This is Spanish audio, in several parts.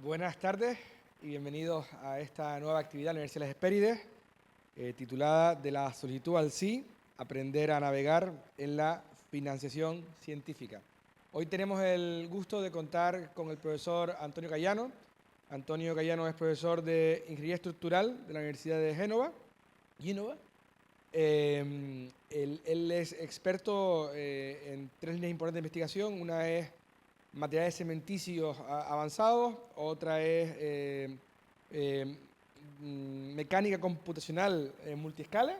Buenas tardes y bienvenidos a esta nueva actividad de la Universidad de las Hespérides, titulada de la solicitud al sí, aprender a navegar en la financiación científica. Hoy tenemos el gusto de contar con el profesor Antonio Cayano. Antonio Cayano es profesor de Ingeniería Estructural de la Universidad de Génova. Él es experto en tres líneas importantes de investigación. Una es materiales cementicios avanzados, otra es mecánica computacional multiescala,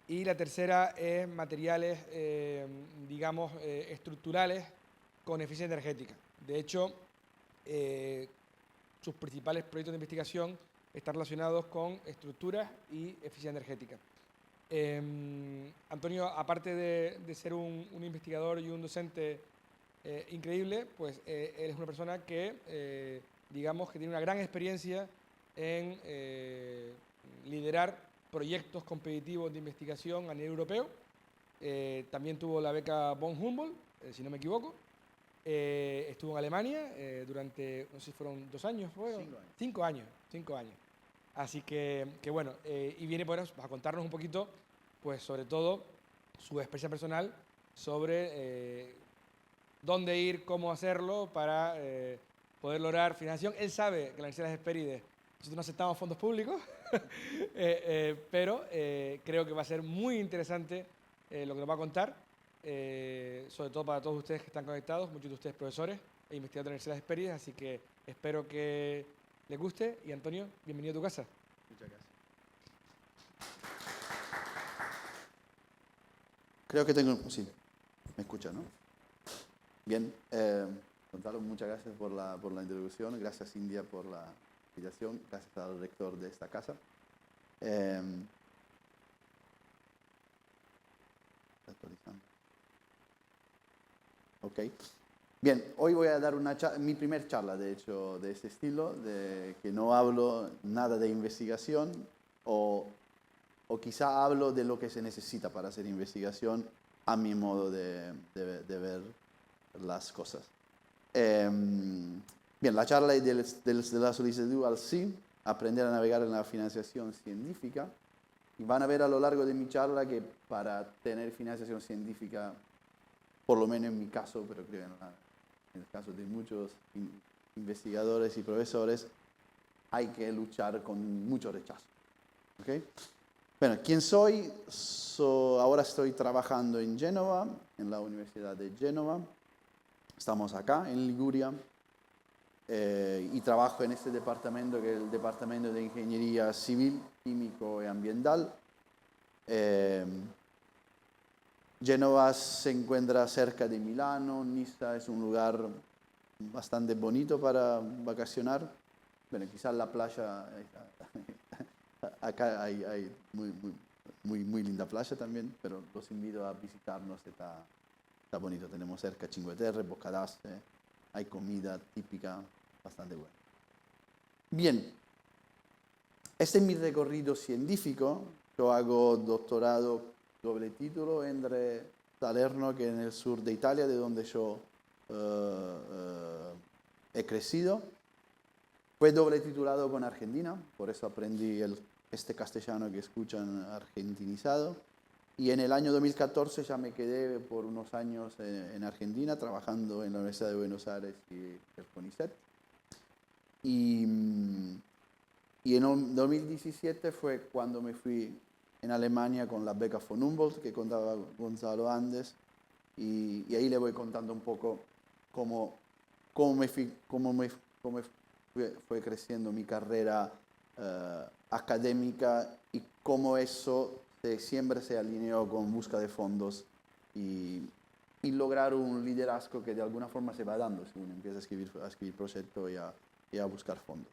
y la tercera es materiales, estructurales con eficiencia energética. De hecho, sus principales proyectos de investigación están relacionados con estructuras y eficiencia energética. Antonio, aparte de ser un investigador y un docente increíble, pues él es una persona que, que tiene una gran experiencia en liderar proyectos competitivos de investigación a nivel europeo. También tuvo la beca von Humboldt, si no me equivoco. Estuvo en Alemania durante, no sé si fueron 2 años, ¿fueron? 5 años. 5 años. Así que bueno, y viene a contarnos un poquito, pues sobre todo, su experiencia personal sobre dónde ir, cómo hacerlo para poder lograr financiación. Él sabe que la Universidad de las Hespérides nosotros no aceptamos fondos públicos, pero creo que va a ser muy interesante lo que nos va a contar, sobre todo para todos ustedes que están conectados, muchos de ustedes profesores e investigadores de la Universidad de las Hespérides, así que espero que les guste. Y Antonio, bienvenido a tu casa. Muchas gracias. Creo que tengo... Sí, me escucha, ¿no? Bien, Gonzalo, muchas gracias por la introducción, gracias India por la invitación, gracias al rector de esta casa. Ok. Bien, hoy voy a dar mi primer charla, de hecho, de este estilo, de que no hablo nada de investigación o quizá hablo de lo que se necesita para hacer investigación a mi modo de ver las cosas. Bien, la charla es de la solicitud al sí, aprender a navegar en la financiación científica. Y van a ver a lo largo de mi charla que para tener financiación científica, por lo menos en mi caso, pero creo en el caso de muchos investigadores y profesores, hay que luchar con mucho rechazo. ¿Okay? Bueno, ¿quién soy? Ahora estoy trabajando en Génova, en la Universidad de Génova. Estamos acá, en Liguria, y trabajo en este departamento, que es el Departamento de Ingeniería Civil, Químico y Ambiental. Génova se encuentra cerca de Milano. Nizza es un lugar bastante bonito para vacacionar. Bueno, quizás la playa, acá hay muy linda playa también, pero los invito a visitarnos, está bonito. Tenemos cerca Cinque Terre, Boccadasse, hay comida típica bastante buena. Bien, este es mi recorrido científico. Yo hago doctorado doble título entre Salerno, que es en el sur de Italia, de donde yo he crecido. Fue doble titulado con Argentina, por eso aprendí este castellano que escuchan argentinizado. Y en el año 2014 ya me quedé por unos años en Argentina, trabajando en la Universidad de Buenos Aires y el CONICET. Y en 2017 fue cuando me fui en Alemania con la beca von Humboldt, que contaba Gonzalo antes. Y ahí le voy contando un poco cómo fue creciendo mi carrera académica y cómo eso siempre se alineó con busca de fondos y lograr un liderazgo que de alguna forma se va dando según empieza a escribir proyectos y a buscar fondos.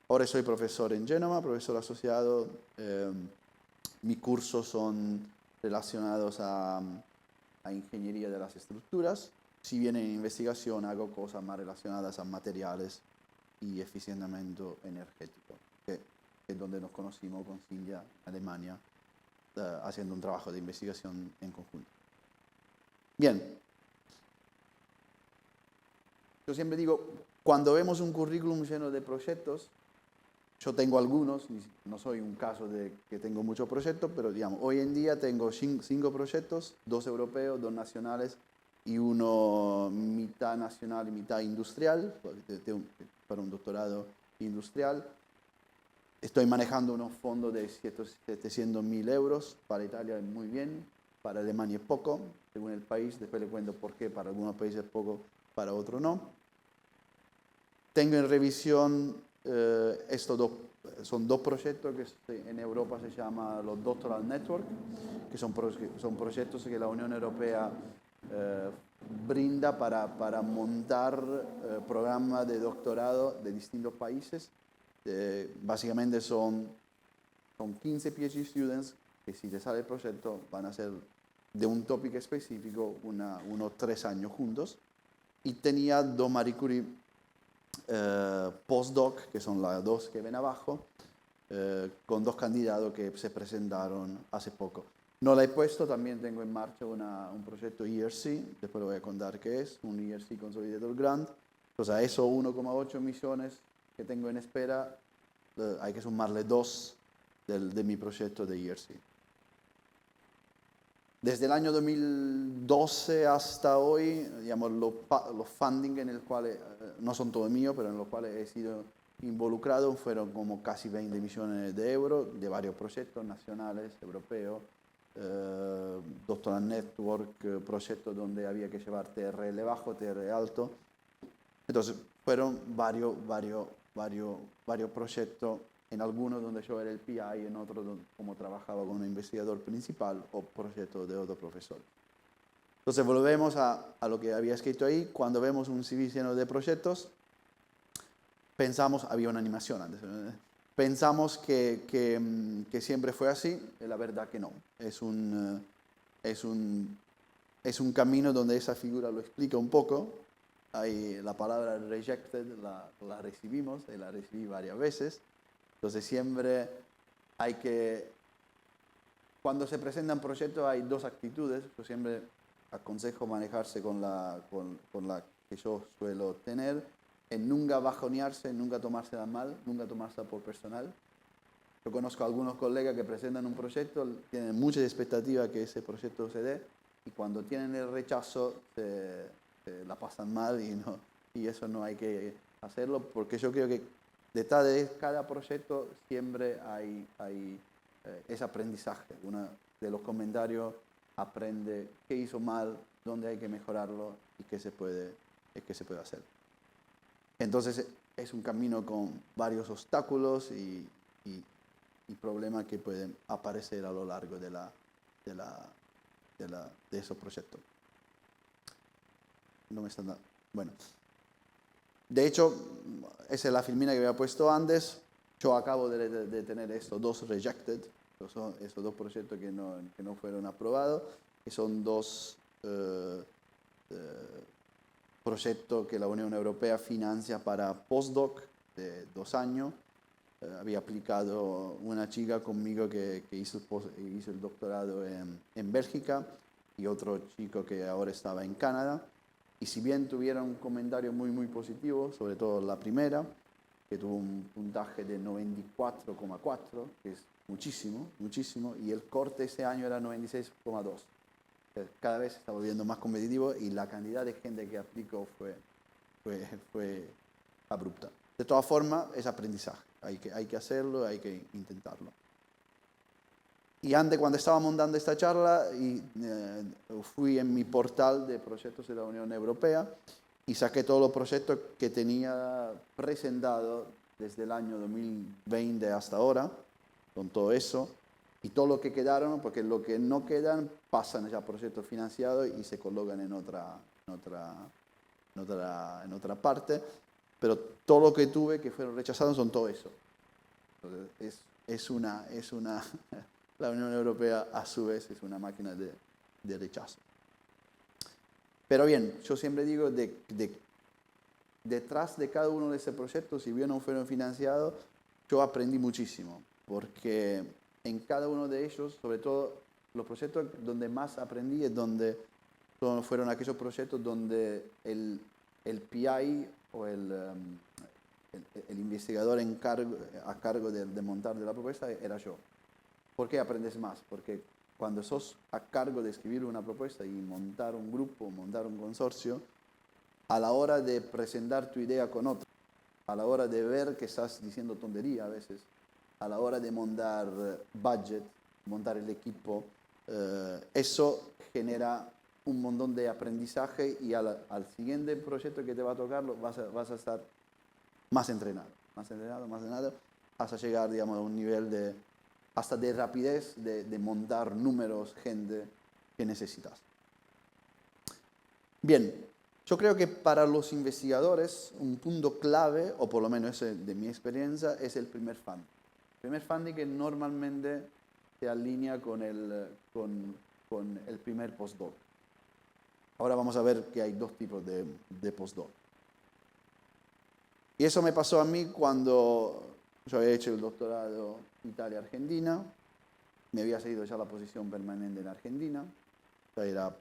Ahora soy profesor en Génova, profesor asociado. Mis cursos son relacionados a ingeniería de las estructuras. Si bien en investigación hago cosas más relacionadas a materiales y eficientamiento energético, que es donde nos conocimos con Cindia, Alemania, haciendo un trabajo de investigación en conjunto. Bien. Yo siempre digo, cuando vemos un currículum lleno de proyectos, yo tengo algunos, no soy un caso de que tengo muchos proyectos, pero digamos, hoy en día tengo 5 proyectos, 2 europeos, 2 nacionales y uno mitad nacional y mitad industrial, para un doctorado industrial. Estoy manejando unos fondos de 700.000 euros, para Italia es muy bien, para Alemania es poco, según el país, después le cuento por qué, para algunos países es poco, para otros no. Tengo en revisión son 2 proyectos que en Europa se llaman los Doctoral Network, que son proyectos que la Unión Europea brinda para montar programas de doctorado de distintos países. Básicamente son 15 PhD students que si te sale el proyecto van a ser de un tópico específico unos 3 años juntos. Y tenía 2 Marie Curie postdoc, que son las 2 que ven abajo, con 2 candidatos que se presentaron hace poco. No la he puesto, también tengo en marcha un proyecto ERC, después lo voy a contar qué es, un ERC Consolidator Grant. O sea, esos 1,8 millones que tengo en espera, hay que sumarle 2 de mi proyecto de ERC. Desde el año 2012 hasta hoy, digamos, los funding en el cual, no son todos míos, pero en los cuales he sido involucrado, fueron como casi 20 millones de euros de varios proyectos nacionales, europeos, Doctoral Network, proyectos donde había que llevar TRL bajo, TRL alto. Entonces, fueron varios proyectos, en algunos donde yo era el PI, en otros como trabajaba con un investigador principal o proyectos de otro profesor. Entonces, volvemos a lo que había escrito ahí. Cuando vemos un CV lleno de proyectos, pensamos, había una animación antes, pensamos que siempre fue así, y la verdad que no. Es un camino donde esa figura lo explica un poco. Hay la palabra rejected, la recibimos, y la recibí varias veces. Entonces siempre hay que, cuando se presentan proyectos hay 2 actitudes. Yo siempre aconsejo manejarse con la que yo suelo tener, en nunca bajonearse, nunca tomársela mal, nunca tomársela por personal. Yo conozco a algunos colegas que presentan un proyecto, tienen muchas expectativas que ese proyecto se dé, y cuando tienen el rechazo se la pasan mal y eso no hay que hacerlo, porque yo creo que detrás de cada proyecto siempre hay ese aprendizaje. Uno de los comentarios aprende qué hizo mal, dónde hay que mejorarlo y qué se puede hacer. Entonces es un camino con varios obstáculos y problemas que pueden aparecer a lo largo de esos proyectos. No me están dando. Bueno. De hecho, esa es la filmina que había puesto antes. Yo acabo de tener estos 2 rejected, esos 2 proyectos que no fueron aprobados, que son 2 proyectos que la Unión Europea financia para postdoc de 2 años. Había aplicado una chica conmigo que hizo el doctorado en Bélgica y otro chico que ahora estaba en Canadá. Y si bien tuvieron un comentario muy, muy positivo, sobre todo la primera, que tuvo un puntaje de 94,4, que es muchísimo, muchísimo, y el corte ese año era 96,2. Cada vez se está volviendo más competitivo y la cantidad de gente que aplicó fue abrupta. De todas formas, es aprendizaje. Hay que hacerlo, hay que intentarlo. Y antes, cuando estaba montando esta charla, fui en mi portal de proyectos de la Unión Europea y saqué todos los proyectos que tenía presentados desde el año 2020 hasta ahora, con todo eso, y todo lo que quedaron, porque lo que no quedan pasan ya a proyectos financiados y se colocan en otra parte, pero todo lo que tuve que fueron rechazados son todo eso. Entonces, la Unión Europea a su vez es una máquina de rechazo. Pero bien, yo siempre digo, detrás de cada uno de esos proyectos, si bien no fueron financiados, yo aprendí muchísimo, porque en cada uno de ellos, sobre todo los proyectos donde más aprendí, fueron aquellos proyectos donde el PI o el investigador a cargo de montar de la propuesta era yo. ¿Por qué aprendes más? Porque cuando sos a cargo de escribir una propuesta y montar un grupo, montar un consorcio, a la hora de presentar tu idea con otro, a la hora de ver que estás diciendo tontería a veces, a la hora de montar budget, montar el equipo, eso genera un montón de aprendizaje y al siguiente proyecto que te va a tocar vas a estar más entrenado, hasta llegar, digamos, a un nivel hasta de rapidez de montar números, gente que necesitas. Bien, yo creo que para los investigadores un punto clave, o por lo menos de mi experiencia, es el primer funding. El primer funding que normalmente se alinea con el primer postdoc. Ahora vamos a ver que hay dos tipos de postdoc. Y eso me pasó a mí cuando yo había hecho el doctorado Italia-Argentina, me había salido ya la posición permanente en Argentina, ya era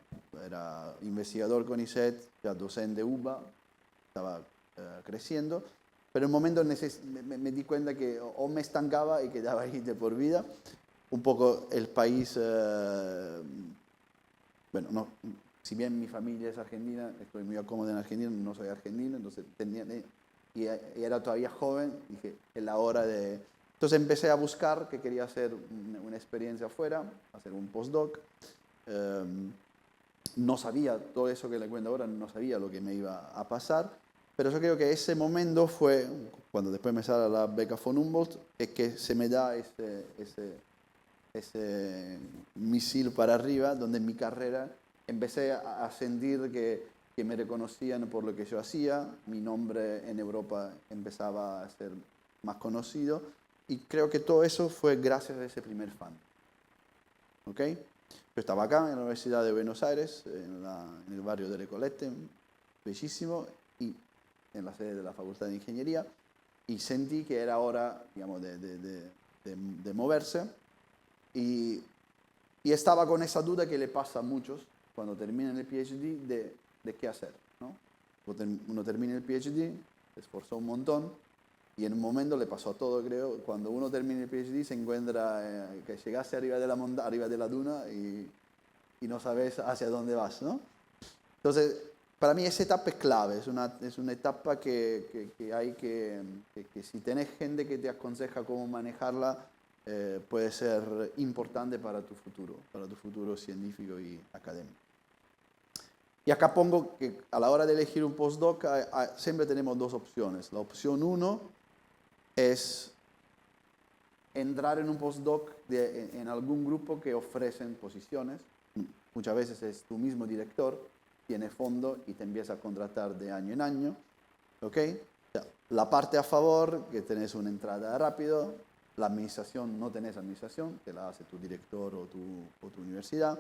investigador con ISET, ya docente UBA, estaba creciendo, pero en un momento me di cuenta que o me estancaba y quedaba ahí de por vida. Un poco el país, bueno, no, si bien mi familia es argentina, estoy muy cómodo en Argentina, no soy argentino, entonces y era todavía joven, dije, es la hora de... Entonces empecé a buscar que quería hacer una experiencia afuera, hacer un postdoc. No sabía, todo eso que le cuento ahora, no sabía lo que me iba a pasar, pero yo creo que ese momento fue, cuando después me sale la beca von Humboldt, es que se me da ese misil para arriba, donde en mi carrera empecé a sentir que me reconocían por lo que yo hacía, mi nombre en Europa empezaba a ser más conocido, y creo que todo eso fue gracias a ese primer fan. ¿Ok? Yo estaba acá en la Universidad de Buenos Aires, en el barrio de Recoleta, bellísimo, y en la sede de la Facultad de Ingeniería, y sentí que era hora, digamos, de moverse, y estaba con esa duda que le pasa a muchos cuando terminan el PhD de qué hacer, ¿no? Uno termina el PhD, se esforzó un montón, y en un momento le pasó a todo, creo, cuando uno termina el PhD se encuentra que llegaste arriba de la arriba de la duna y no sabes hacia dónde vas, ¿no? Entonces, para mí esa etapa es clave, es una etapa que hay que si tenés gente que te aconseja cómo manejarla, puede ser importante para tu futuro científico y académico. Y acá pongo que a la hora de elegir un postdoc siempre tenemos dos opciones. La opción 1 es entrar en un postdoc en algún grupo que ofrecen posiciones. Muchas veces es tu mismo director, tiene fondo y te empieza a contratar de año en año. ¿Ok? La parte a favor, que tenés una entrada rápido. La administración, no tenés administración, te la hace tu director o tu universidad.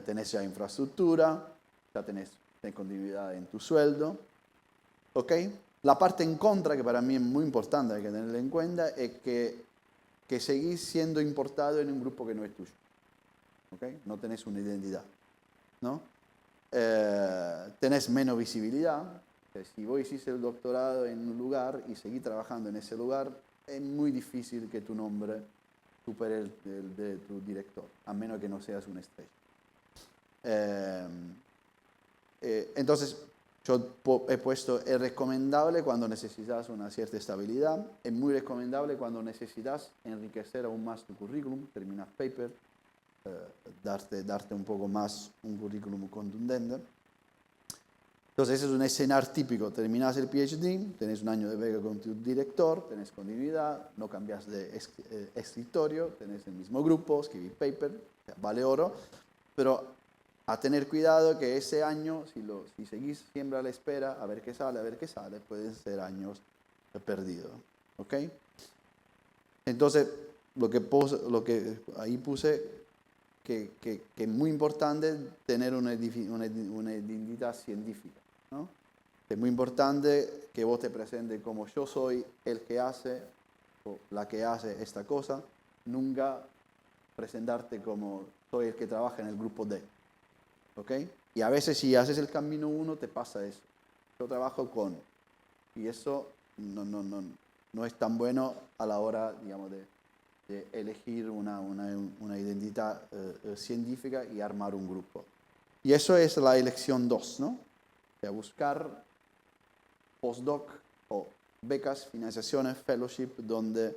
Tenés ya infraestructura, ya tenés continuidad en tu sueldo. ¿Ok? La parte en contra, que para mí es muy importante, hay que tenerla en cuenta, es que seguís siendo importado en un grupo que no es tuyo. ¿Ok? No tenés una identidad, ¿no? Tenés menos visibilidad. Si vos hiciste el doctorado en un lugar y seguís trabajando en ese lugar, es muy difícil que tu nombre supere el de tu director, a menos que no seas una estrella. Entonces, yo he puesto, es recomendable cuando necesitas una cierta estabilidad, es muy recomendable cuando necesitas enriquecer aún más tu currículum, terminar paper, darte un poco más un currículum contundente. Entonces, ese es un escenario típico, terminas el PhD, tenés un año de beca con tu director, tenés continuidad, no cambias de escritorio, tenés el mismo grupo, escribís paper, vale oro, pero a tener cuidado que ese año, si seguís siempre a la espera, a ver qué sale, pueden ser años perdidos. ¿Ok? Entonces, lo que ahí puse, que es muy importante tener una identidad científica, ¿no? Es muy importante que vos te presentes como yo soy el que hace o la que hace esta cosa, nunca presentarte como soy el que trabaja en el grupo D. ¿Ok? Y a veces si haces el camino 1 te pasa eso. Yo trabajo con Y eso no es tan bueno a la hora, digamos, de elegir una identidad científica y armar un grupo. Y eso es la elección 2, ¿no? O sea, buscar postdoc o becas, financiaciones, fellowship, donde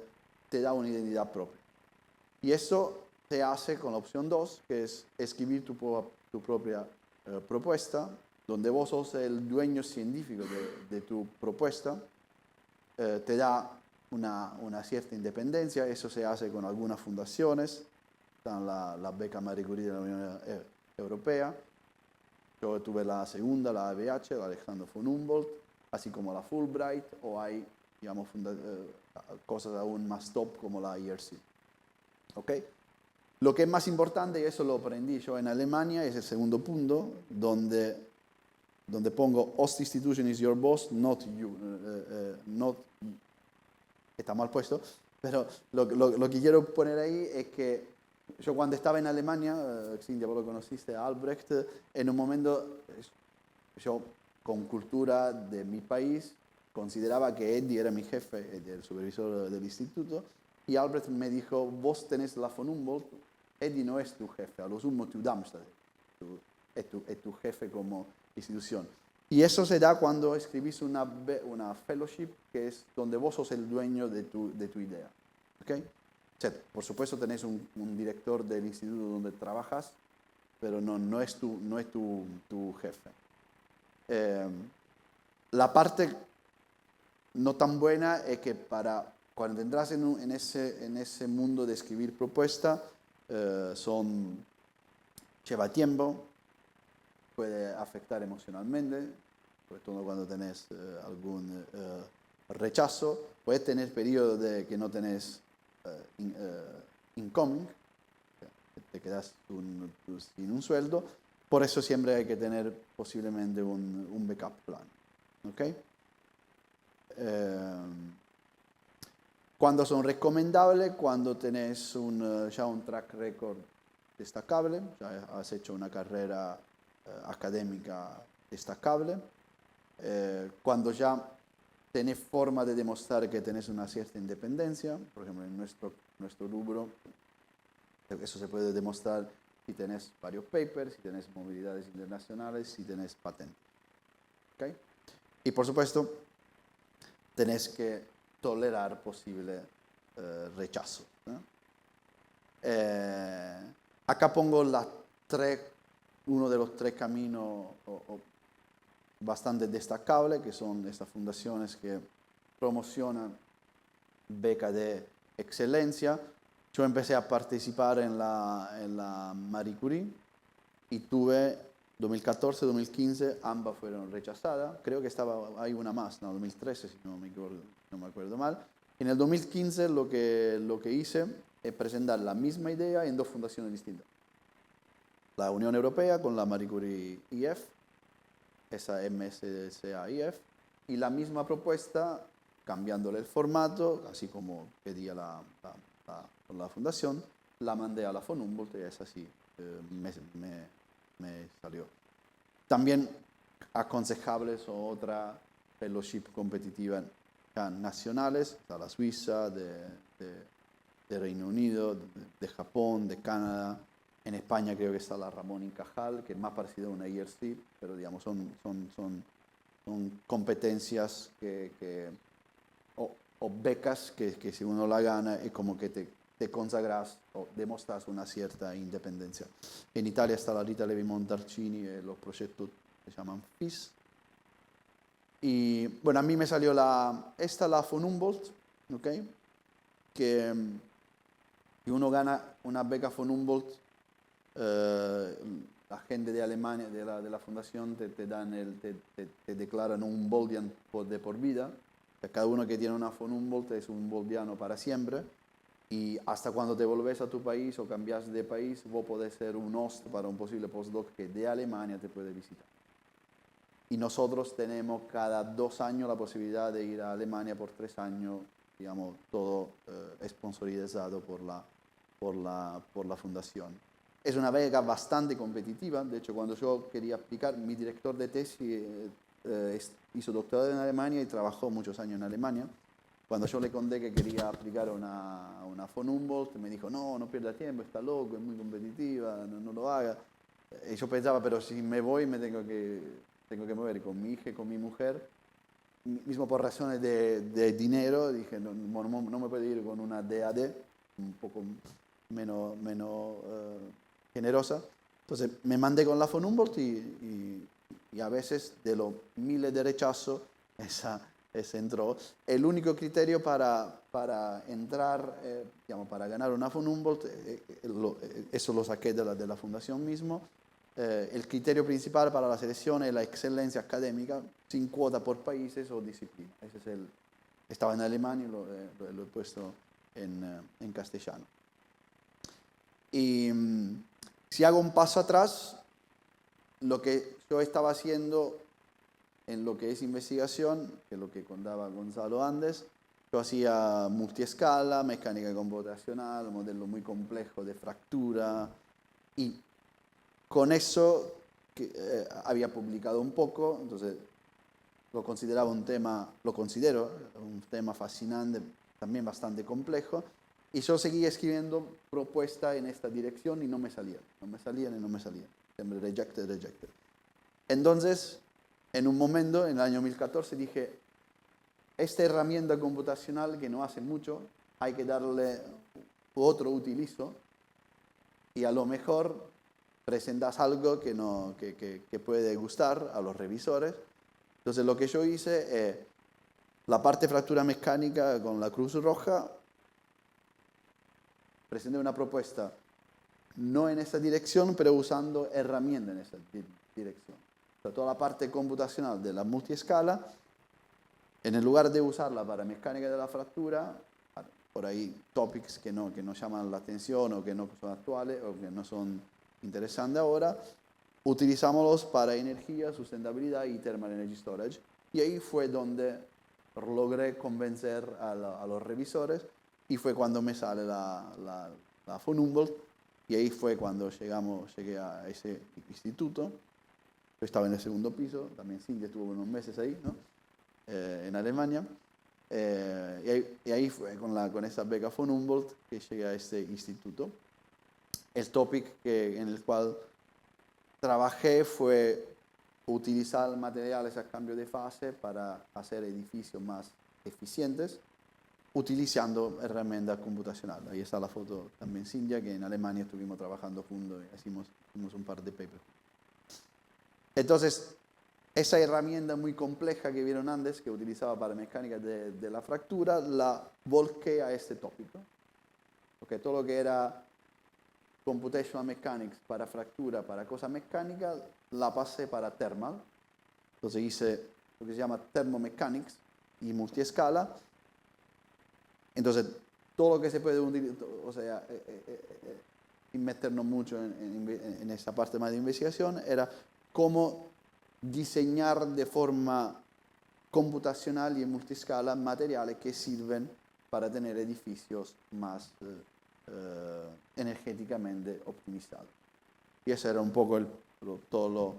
te da una identidad propia. Y eso se hace con la opción 2, que es escribir tu propia propuesta, donde vos sos el dueño científico de tu propuesta, te da una cierta independencia. Eso se hace con algunas fundaciones, están la beca Marie Curie de la Unión Europea, yo tuve la segunda, la ABH, la Alexander von Humboldt, así como la Fulbright, o hay, digamos, cosas aún más top como la IRC. ¿Ok? Lo que es más importante, y eso lo aprendí yo en Alemania, es el segundo punto, donde pongo host institution is your boss, not you. Está mal puesto, pero lo que quiero poner ahí es que yo cuando estaba en Alemania, Cintia, vos lo conociste, Albrecht, en un momento, yo con cultura de mi país, consideraba que Eddie era mi jefe, el supervisor del instituto, y Albrecht me dijo, vos tenés la von Humboldt, Eddie no es tu jefe, a lo sumo tu Darmstadt es tu jefe como institución. Y eso se da cuando escribís una fellowship, que es donde vos sos el dueño de tu idea. ¿Okay? O sea, por supuesto tenés un director del instituto donde trabajas, pero no es tu jefe. La parte no tan buena es que cuando entras en ese mundo de escribir propuesta, lleva tiempo, puede afectar emocionalmente, sobre todo cuando tenés algún rechazo, puedes tener periodos de que no tenés incoming, te quedas sin un sueldo, por eso siempre hay que tener posiblemente un backup plan. ¿Okay? Cuando son recomendables, cuando tenés ya un track record destacable, ya has hecho una carrera académica destacable, cuando ya tenés forma de demostrar que tenés una cierta independencia, por ejemplo en nuestro rubro, eso se puede demostrar si tenés varios papers, si tenés movilidades internacionales, si tenés patentes. ¿Okay? Y por supuesto, tenés que tolerar posible rechazo, ¿no? Acá pongo uno de los 3 caminos bastante destacables, que son estas fundaciones que promocionan beca de excelencia. Yo empecé a participar en la Marie Curie y tuve 2014, 2015, ambas fueron rechazadas. Creo que hay una más, no, 2013, si no me acuerdo mal. En el 2015 lo que hice es presentar la misma idea en 2 fundaciones distintas. La Unión Europea con la Marie Curie IF, esa MSCA-IF, y la misma propuesta, cambiándole el formato, así como pedía la fundación, la mandé a la von Humboldt y es así, me salió. También aconsejables o otra fellowship competitiva nacionales, está la Suiza, de Reino Unido, de Japón, de Canadá. En España creo que está la Ramón y Cajal, que es más parecida a una IRC, pero digamos son competencias o becas que si uno la gana es como que te consagras o demostras una cierta independencia. En Italia está la Rita Levi Montalcini y los proyectos que se llaman FIS. Y bueno, a mí me salió la von Humboldt, ¿okay? Que uno gana una beca von Humboldt, la gente de Alemania, de la fundación, te declaran un Humboldtian de por vida. Cada uno que tiene una von Humboldt es un Humboldtiano para siempre. Y hasta cuando te volvés a tu país o cambias de país, vos podés ser un host para un posible postdoc que de Alemania te puede visitar. Y nosotros tenemos cada 2 años la posibilidad de ir a Alemania por 3 años, digamos, todo sponsorizado por la fundación. Es una beca bastante competitiva. De hecho, cuando yo quería aplicar, mi director de tesis hizo doctorado en Alemania y trabajó muchos años en Alemania. Cuando yo le conté que quería aplicar a una von Humboldt, me dijo, no, no pierda tiempo, está loco, es muy competitiva, no lo haga. Y yo pensaba, pero si me voy me tengo que mover con mi hija y con mi mujer. Mismo por razones de dinero, dije, no me puedo ir con una DAD, un poco menos generosa. Entonces me mandé con la von Humboldt y a veces de los miles de rechazos, esa entró. El único criterio para entrar, digamos, para ganar una von Humboldt, eso lo saqué de la fundación mismo. El criterio principal para la selección es la excelencia académica, sin cuota por países o disciplina. Estaba en alemán y lo he puesto en castellano. Y si hago un paso atrás, lo que yo estaba haciendo en lo que es investigación, que es lo que contaba Gonzalo antes, yo hacía multiescala, mecánica computacional, modelo muy complejo de fractura, y con eso había publicado un poco, entonces lo considero un tema fascinante, también bastante complejo, y yo seguía escribiendo propuestas en esta dirección y no me salían. Siempre rejected. Entonces, en un momento, en el año 2014, dije, esta herramienta computacional que no hace mucho, hay que darle otro utilizo y a lo mejor presentas algo que puede gustar a los revisores. Entonces lo que yo hice es la parte de fractura mecánica con la Cruz Roja, presenté una propuesta no en esa dirección, pero usando herramientas en esa dirección. O sea, toda la parte computacional de la multiescala, en lugar de usarla para mecánica de la fractura, por ahí topics que no llaman la atención o que no son actuales o que no son interesantes ahora, utilizámoslos para energía, sustentabilidad y thermal energy storage. Y ahí fue donde logré convencer a los revisores y fue cuando me sale la von Humboldt. Y ahí fue cuando llegué a ese instituto. Yo estaba en el segundo piso, también Cintia estuvo unos meses ahí, ¿no? En Alemania. Y ahí fue con esa beca von Humboldt que llegué a este instituto. El topic en el cual trabajé fue utilizar materiales a cambio de fase para hacer edificios más eficientes, utilizando herramientas computacionales. Ahí está la foto también Cintia, que en Alemania estuvimos trabajando juntos y hicimos un par de papers. Entonces, esa herramienta muy compleja que vieron antes, que utilizaba para mecánica de la fractura, la volqué a este tópico. Porque todo lo que era computational mechanics para fractura, para cosa mecánica, la pasé para thermal. Entonces hice lo que se llama thermomechanics y multiescala. Entonces, todo lo que se puede utilizar, o sea, sin meternos mucho en esa parte más de investigación, era cómo diseñar de forma computacional y en multiescala materiales que sirven para tener edificios más energéticamente optimizados. Y ese era un poco todo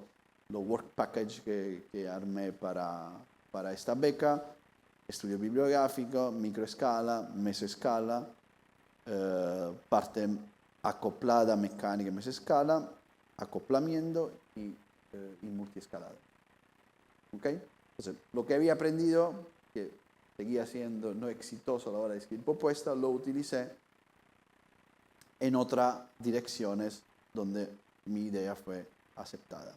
lo work package que armé para esta beca. Estudio bibliográfico, microescala, mesoescala, parte acoplada mecánica mesoescala, acoplamiento y multiescalado. ¿Okay? Entonces, lo que había aprendido, que seguía siendo no exitoso a la hora de escribir propuestas, lo utilicé en otras direcciones donde mi idea fue aceptada.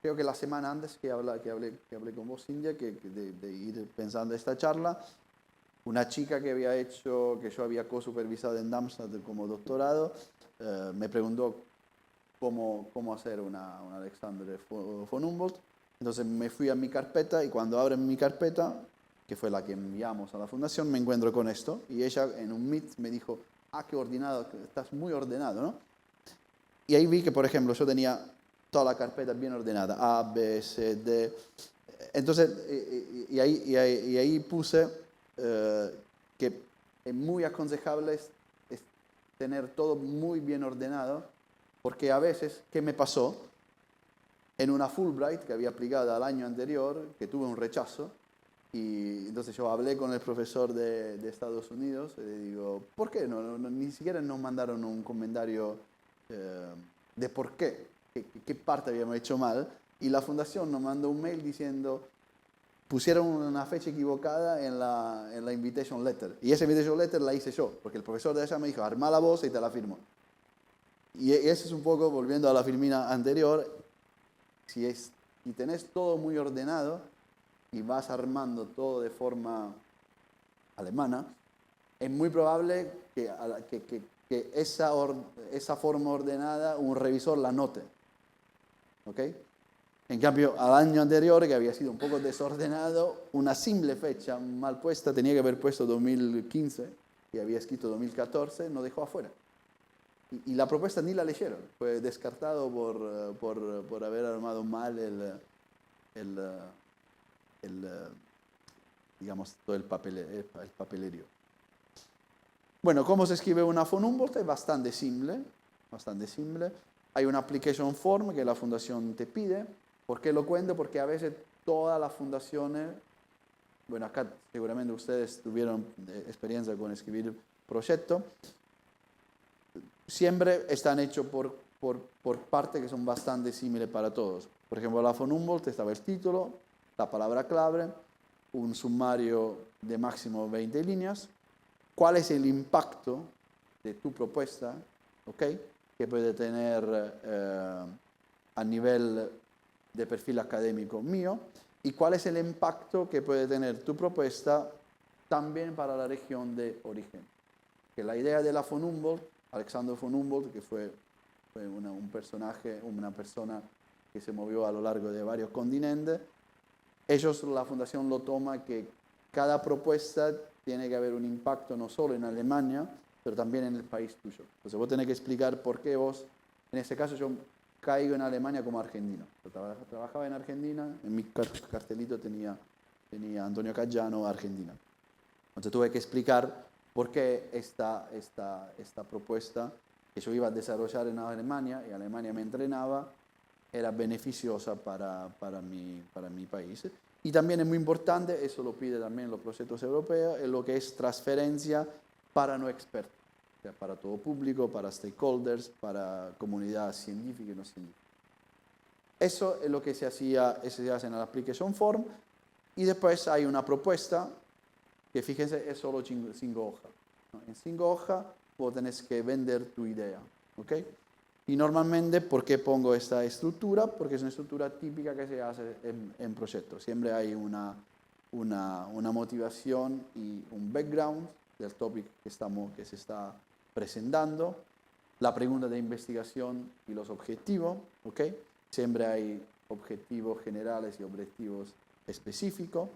Creo que la semana antes que hablé con vos, Cintia, de ir pensando esta charla, una chica que yo había co-supervisado en Darmstadt como doctorado, me preguntó cómo hacer una Alexander von Humboldt. Entonces me fui a mi carpeta y cuando abren mi carpeta, que fue la que enviamos a la fundación, me encuentro con esto. Y ella en un Meet me dijo, qué ordenado, estás muy ordenado, ¿no? Y ahí vi que, por ejemplo, yo tenía toda la carpeta bien ordenada, A, B, C, D. Entonces, y ahí puse que es muy aconsejable es tener todo muy bien ordenado, porque a veces, ¿qué me pasó? en una Fulbright que había aplicado al año anterior, que tuve un rechazo. Y entonces yo hablé con el profesor de Estados Unidos y le digo, ¿por qué? Ni siquiera nos mandaron un comentario de por qué parte habíamos hecho mal. Y la fundación nos mandó un mail diciendo, pusieron una fecha equivocada en la invitation letter. Y esa invitation letter la hice yo, porque el profesor de allá me dijo, arma la voz y te la firmo. Y eso es un poco, volviendo a la filmina anterior, si tenés todo muy ordenado y vas armando todo de forma alemana, es muy probable que esa forma ordenada un revisor la note. ¿Ok? En cambio, al año anterior, que había sido un poco desordenado, una simple fecha mal puesta, tenía que haber puesto 2015 y había escrito 2014, nos dejó afuera. Y la propuesta ni la leyeron, fue descartado por haber armado mal digamos, todo el papelerio. Bueno, ¿cómo se escribe una von Humboldt? Es bastante simple. Hay una application form que la fundación te pide. ¿Por qué lo cuento? Porque a veces todas las fundaciones, bueno, acá seguramente ustedes tuvieron experiencia con escribir proyectos, siempre están hechos por partes que son bastante similares para todos. Por ejemplo, la von Humboldt estaba el título, la palabra clave, un sumario de máximo 20 líneas, cuál es el impacto de tu propuesta, ¿okay? Que puede tener a nivel de perfil académico mío, y cuál es el impacto que puede tener tu propuesta también para la región de origen. Que la idea de la von Humboldt, Alexander von Humboldt, que fue un personaje, una persona que se movió a lo largo de varios continentes, la fundación lo toma que cada propuesta tiene que haber un impacto no solo en Alemania, pero también en el país tuyo. Entonces vos tenés que explicar por qué vos, en este caso yo caigo en Alemania como argentino. Yo trabajaba en Argentina, en mi cartelito tenía Antonio Caggiano, Argentina. Entonces tuve que explicar por qué esta propuesta que yo iba a desarrollar en Alemania, y Alemania me entrenaba, era beneficiosa para mi país. Y también es muy importante, eso lo pide también los proyectos europeos, es lo que es transferencia para no expertos, o sea, para todo público, para stakeholders, para comunidad científica y no científica. Eso es lo que se hace en la application form, y después hay una propuesta que, fíjense, es solo 5 hojas. En 5 hojas vos tenés que vender tu idea, ¿ok? Y normalmente, ¿por qué pongo esta estructura? Porque es una estructura típica que se hace en proyectos. Siempre hay una motivación y un background del topic que se está presentando, la pregunta de investigación y los objetivos, ¿ok? Siempre hay objetivos generales y objetivos específicos,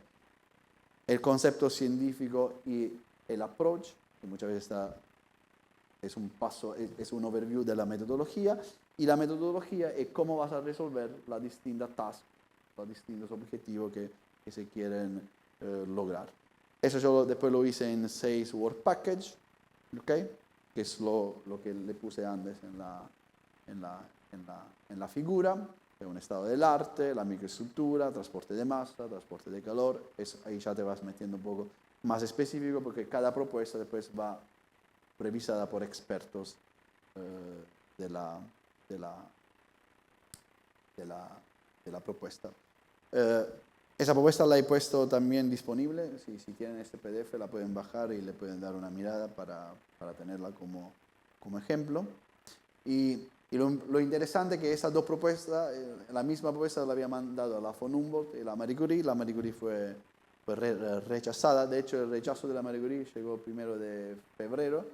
el concepto científico y el approach, que muchas veces es un overview de la metodología, y la metodología es cómo vas a resolver las distintas tasks, los distintos objetivos que se quieren lograr. Eso yo después lo hice en 6 Work Package, ¿okay? Que es lo que le puse antes en la figura, es un estado del arte, la microestructura, transporte de masa, transporte de calor. Ahí ya te vas metiendo un poco más específico, porque cada propuesta después va revisada por expertos de la propuesta. Esa propuesta la he puesto también disponible. Si tienen este PDF la pueden bajar y le pueden dar una mirada para tenerla como ejemplo. Y lo interesante es que esas dos propuestas, la misma propuesta la había mandado a la von Humboldt y la Marie Curie. La Marie Curie fue rechazada. De hecho, el rechazo de la Marie Curie llegó el 1 de febrero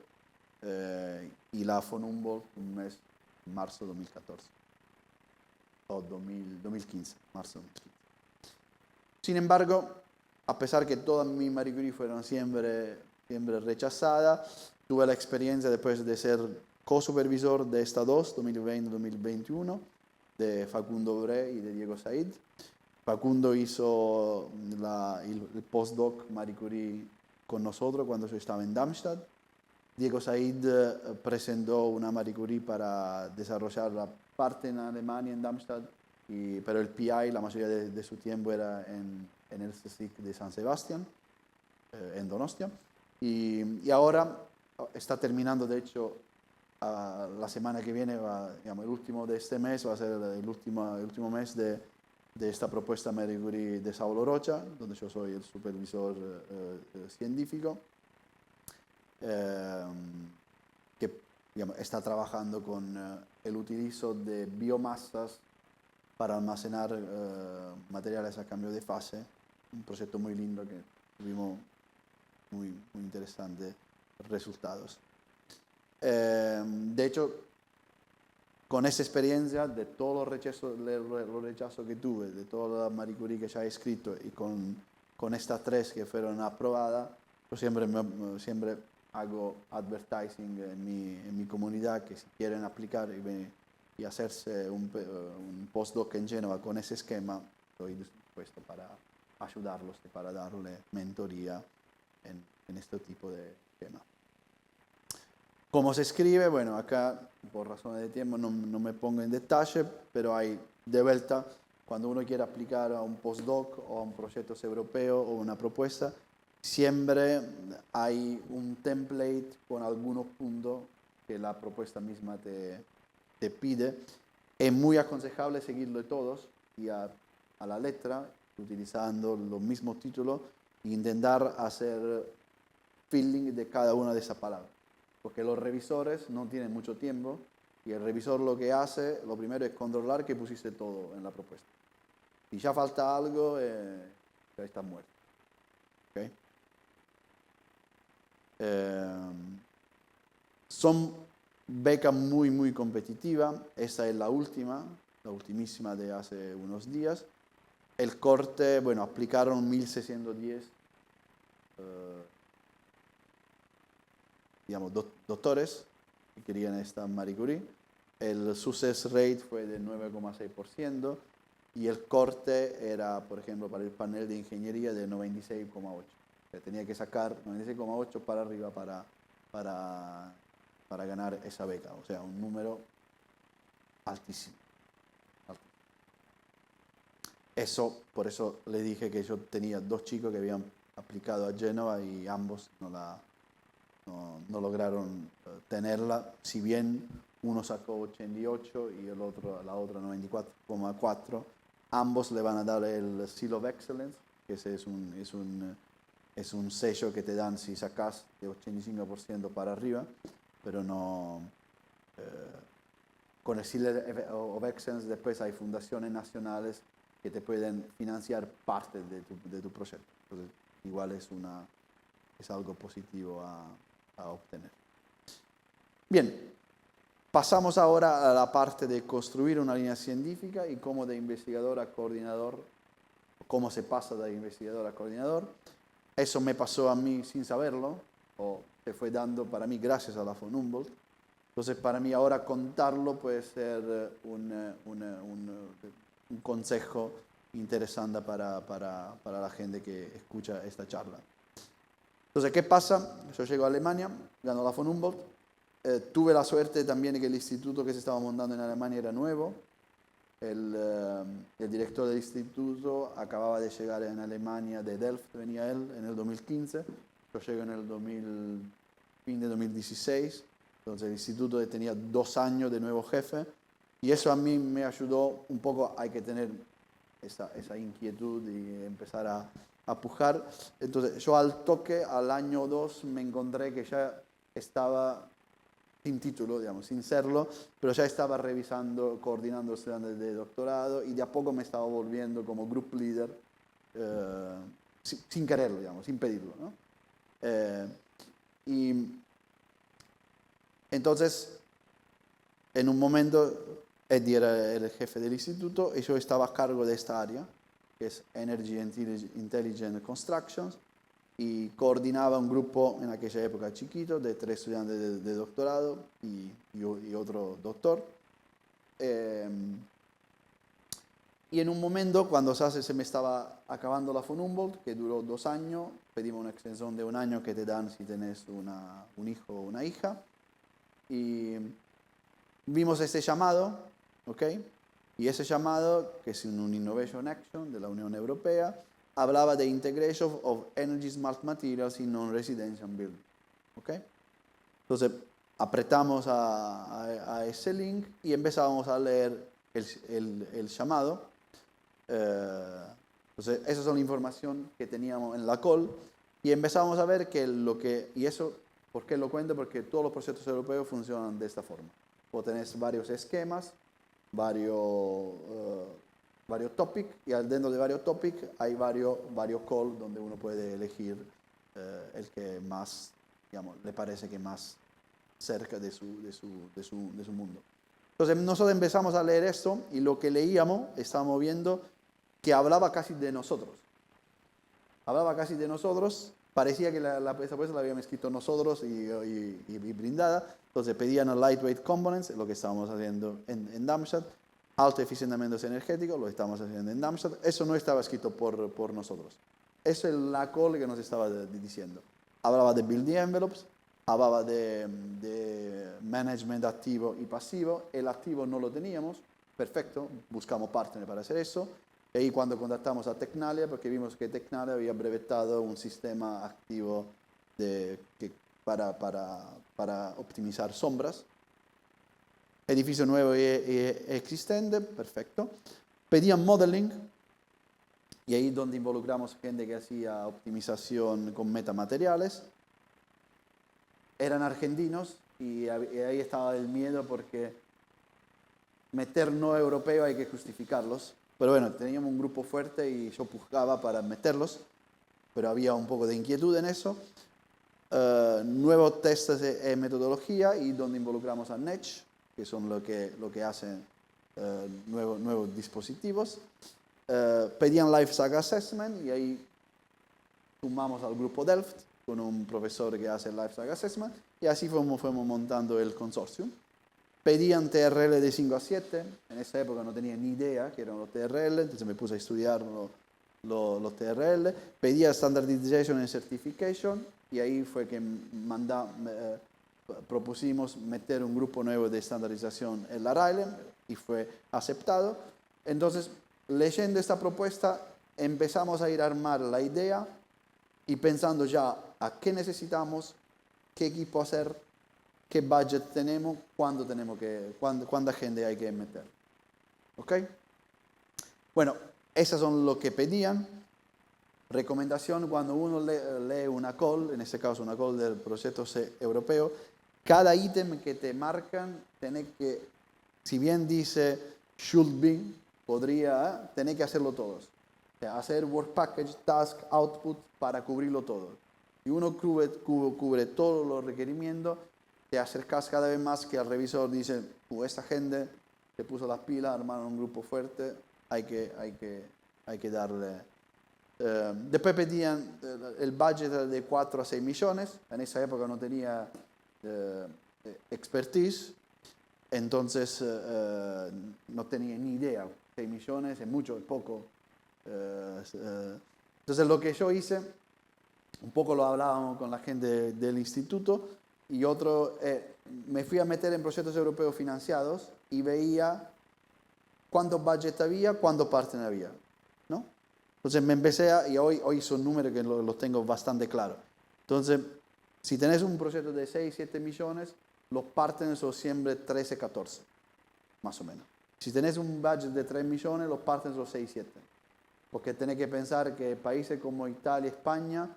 y la von Humboldt un mes, marzo 2014. O 2015, marzo 2015. Sin embargo, a pesar que todas mis Marie Curie fueron siempre rechazadas, tuve la experiencia después de ser co-supervisor de estas dos, 2020-2021, de Facundo Bre y de Diego Said. Facundo hizo el postdoc Marie Curie con nosotros cuando yo estaba en Darmstadt. Diego Said presentó una Marie Curie para desarrollar la parte en Alemania, en Darmstadt, pero el PI la mayoría de su tiempo era en el CSIC de San Sebastián, en Donostia. Y ahora está terminando, de hecho, la semana que viene, digamos, el último de este mes va a ser el último mes de esta propuesta Marie Curie de Saulo Rocha, donde yo soy el supervisor científico, que digamos, está trabajando con el utilizo de biomasas para almacenar materiales a cambio de fase. Un proyecto muy lindo que tuvimos muy interesantes resultados. De hecho, con esa experiencia, de todos los rechazos que tuve, de todas las Marie Curie que ya he escrito y con estas 3 que fueron aprobadas, yo siempre hago advertising en mi comunidad que si quieren aplicar y hacerse un postdoc en Génova con ese esquema, estoy dispuesto para ayudarlos y para darle mentoría en este tipo de esquema. ¿Cómo se escribe? Bueno, acá por razones de tiempo no me pongo en detalle, pero hay de vuelta, cuando uno quiere aplicar a un postdoc o a un proyecto europeo o una propuesta, siempre hay un template con algunos puntos que la propuesta misma te pide. Es muy aconsejable seguirlo todos y a la letra, utilizando los mismos títulos, e intentar hacer filling de cada una de esas palabras. Porque los revisores no tienen mucho tiempo y el revisor lo que hace, lo primero es controlar que pusiste todo en la propuesta. Si ya falta algo, ya está muerto. ¿Okay? Son becas muy competitivas. Esta es la ultimísima de hace unos días. El corte, bueno, aplicaron 1.610 digamos, doctores que querían esta Marie Curie. El success rate fue de 9,6% y el corte era, por ejemplo, para el panel de ingeniería de 96,8%. O sea, tenía que sacar 96,8 para arriba para ganar esa beca. O sea, un número altísimo. Eso, por eso le dije que yo tenía 2 chicos que habían aplicado a Génova y ambos no lograron tenerla, si bien uno sacó 88 y la otra 94,4. Ambos le van a dar el Seal of Excellence, que ese es un sello que te dan si sacas de 85% para arriba, pero no... con el Seal of Excellence después hay fundaciones nacionales que te pueden financiar parte de tu proyecto. Entonces, igual es algo positivo a obtener. Bien, pasamos ahora a la parte de construir una línea científica y cómo de investigador a coordinador, cómo se pasa de investigador a coordinador. Eso me pasó a mí sin saberlo, o se fue dando para mí gracias a la von Humboldt. Entonces, para mí ahora contarlo puede ser un consejo interesante para la gente que escucha esta charla. Entonces, ¿qué pasa? Yo llego a Alemania, gano la von Humboldt. Tuve la suerte también de que el instituto que se estaba montando en Alemania era nuevo. El director del instituto acababa de llegar en Alemania de Delft, venía él en el 2015. Yo llego en el fin de 2016. Entonces el instituto tenía 2 años de nuevo jefe. Y eso a mí me ayudó un poco, hay que tener esa inquietud y empezar a pujar. Entonces yo al toque, al año 2, me encontré que ya estaba sin título, digamos, sin serlo, pero ya estaba revisando, coordinando estudiantes de doctorado y de a poco me estaba volviendo como group leader, sin quererlo, digamos, sin pedirlo, ¿no? Y entonces, en un momento, Eddie era el jefe del instituto y yo estaba a cargo de esta área, que es Energy Intelligent Constructions, y coordinaba un grupo en aquella época chiquito de 3 estudiantes de doctorado y otro doctor. Y en un momento, cuando se me estaba acabando la von Humboldt, que duró 2 años, pedimos una extensión de 1 año que te dan si tenés un hijo o una hija. Y vimos este llamado, ¿ok? Y ese llamado, que es un Innovation Action de la Unión Europea, hablaba de Integration of Energy Smart Materials in Non-Residential Buildings. ¿Okay? Entonces, apretamos a ese link y empezamos a leer el llamado. Entonces, esa es la información que teníamos en la call y empezamos a ver y eso, ¿por qué lo cuento? Porque todos los proyectos europeos funcionan de esta forma. Vos tenés varios esquemas, varios topics y dentro de varios topics hay varios calls donde uno puede elegir el que más, digamos, le parece que más cerca de su mundo. Entonces nosotros empezamos a leer esto y lo que leíamos, estábamos viendo que hablaba casi de nosotros. Hablaba casi de nosotros, parecía que esa cosa la habíamos escrito nosotros y brindada. Entonces pedían a lightweight components, lo que estábamos haciendo en Darmstadt, alto eficientamiento energético, lo estamos haciendo en Darmstadt. Eso no estaba escrito por nosotros. Eso es la call que nos estaba diciendo. Hablaba de building envelopes, hablaba de management activo y pasivo. El activo no lo teníamos, perfecto, buscamos partner para hacer eso. Y ahí cuando contactamos a Tecnalia, porque vimos que Tecnalia había brevetado un sistema activo para optimizar sombras. Edificio nuevo y existente, perfecto. Pedían modeling, y ahí donde involucramos gente que hacía optimización con metamateriales. Eran argentinos y ahí estaba el miedo porque meter no europeo hay que justificarlos. Pero bueno, teníamos un grupo fuerte y yo pujaba para meterlos, pero había un poco de inquietud en eso. Nuevos testes de metodología y donde involucramos a Netch, que son lo que hacen nuevos dispositivos. Pedían Life Cycle Assessment y ahí sumamos al grupo Delft con un profesor que hace Life Cycle Assessment y así fuimos montando el consorcio. Pedían TRL de 5 a 7, en esa época no tenía ni idea que eran los TRL, entonces me puse a estudiar los TRL. Pedía Standardization and Certification y ahí fue que propusimos meter un grupo nuevo de estandarización en la RAILE y fue aceptado. Entonces, leyendo esta propuesta, empezamos a ir a armar la idea y pensando ya a qué necesitamos, qué equipo hacer, qué budget tenemos, cuánta gente hay que meter. ¿Ok? Bueno, esas son lo que pedían. Recomendación, cuando uno lee una call, en este caso una call del proyecto europeo, cada ítem que te marcan, tenés que, si bien dice should be, tener que hacerlo todos. O sea, hacer work package, task, output para cubrirlo todo. Si uno cubre todos los requerimientos, te acercas cada vez más que al revisor dice, esta gente se puso las pilas, armaron un grupo fuerte, hay que darle. Después pedían el budget de 4 a 6 millones, en esa época no tenía expertise, entonces no tenía ni idea, 6 millones es mucho, es poco. Entonces lo que yo hice, un poco lo hablábamos con la gente del instituto, y otro, me fui a meter en proyectos europeos financiados y veía cuántos budget había, cuántos partners había, ¿no? Entonces me empecé y hoy son números que los tengo bastante claros. Entonces, si tenés un proyecto de 6, 7 millones, los partners son siempre 13, 14, más o menos. Si tenés un budget de 3 millones, los partners son 6, 7. Porque tenés que pensar que países como Italia, España,